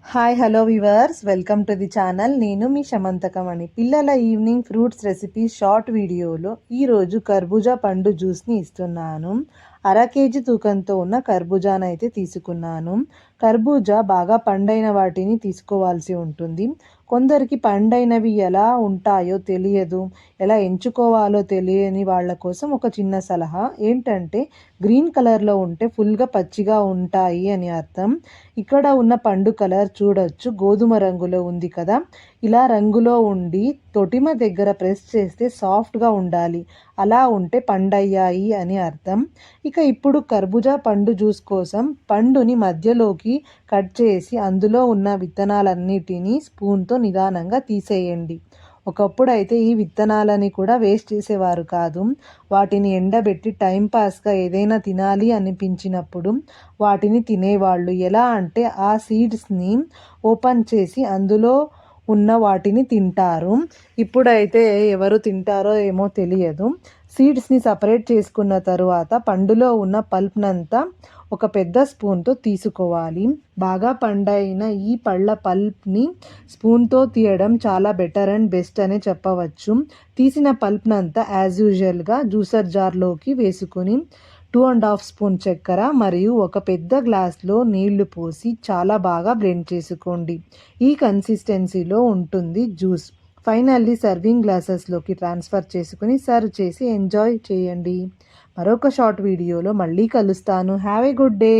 Hi hello viewers welcome to the channel. నేను మీ శమంతకమణి. పిల్లల evening fruits recipe short వీడియోలో ఈరోజు కర్బూజా పండు జ్యూస్ని ఇస్తున్నాను. 1/2 కేజీ తూకంతో ఉన్న కర్బూజానైతే తీసుకున్నాను. కర్బూజా బాగా పండైన వాటిని తీసుకోవాల్సి ఉంటుంది. కొందరికి పండైనవి ఎలా ఉంటాయో తెలియదు, ఎలా ఎంచుకోవాలో తెలియని వాళ్ళ కోసం ఒక చిన్న సలహా ఏంటంటే, గ్రీన్ కలర్లో ఉంటే ఫుల్గా పచ్చిగా ఉంటాయి అని అర్థం. ఇక్కడ ఉన్న పండు కలర్ చూడొచ్చు, గోధుమ రంగులో ఉంది కదా. ఇలా రంగులో ఉండి తొటిమ దగ్గర ప్రెస్ చేస్తే సాఫ్ట్గా ఉండాలి. అలా ఉంటే పండయ్యాయి అని అర్థం. ఇక ఇప్పుడు కర్బూజా పండు జ్యూస్ కోసం పండుని మధ్యలోకి కట్ చేసి అందులో ఉన్న విత్తనాలన్నిటినీ స్పూన్తో నిదానంగా తీసేయండి. ఒకప్పుడు అయితే ఈ విత్తనాలని కూడా వేస్ట్ చేసేవారు కాదు. వాటిని ఎండబెట్టి టైంపాస్గా ఏదైనా తినాలి అనిపించినప్పుడు వాటిని తినేవాళ్ళు. ఎలా అంటే ఆ సీడ్స్ని ఓపెన్ చేసి అందులో ఉన్న వాటిని తింటారు. ఇప్పుడైతే ఎవరు తింటారో ఏమో తెలియదు. సీడ్స్ని సపరేట్ చేసుకున్న తరువాత పండులో ఉన్న పల్ప్నంతా ఒక పెద్ద స్పూన్తో తీసుకోవాలి. బాగా పండైన ఈ పళ్ళ పల్ప్ని స్పూన్తో తీయడం చాలా బెటర్ అండ్ బెస్ట్ అనే చెప్పవచ్చు. తీసిన పల్ప్నంతా యాజ్ యూజువల్గా జ్యూసర్ జార్లోకి వేసుకుని 2½ స్పూన్ చక్కెర మరియు ఒక పెద్ద గ్లాస్లో నీళ్లు పోసి చాలా బాగా బ్లెండ్ చేసుకోండి. ఈ కన్సిస్టెన్సీలో ఉంటుంది జ్యూస్. ఫైనల్లీ సర్వింగ్ గ్లాసెస్లోకి ట్రాన్స్ఫర్ చేసుకుని సర్వ్ చేసి ఎంజాయ్ చేయండి. మరొక షార్ట్ వీడియోలో మళ్ళీ కలుస్తాను. Have a good day.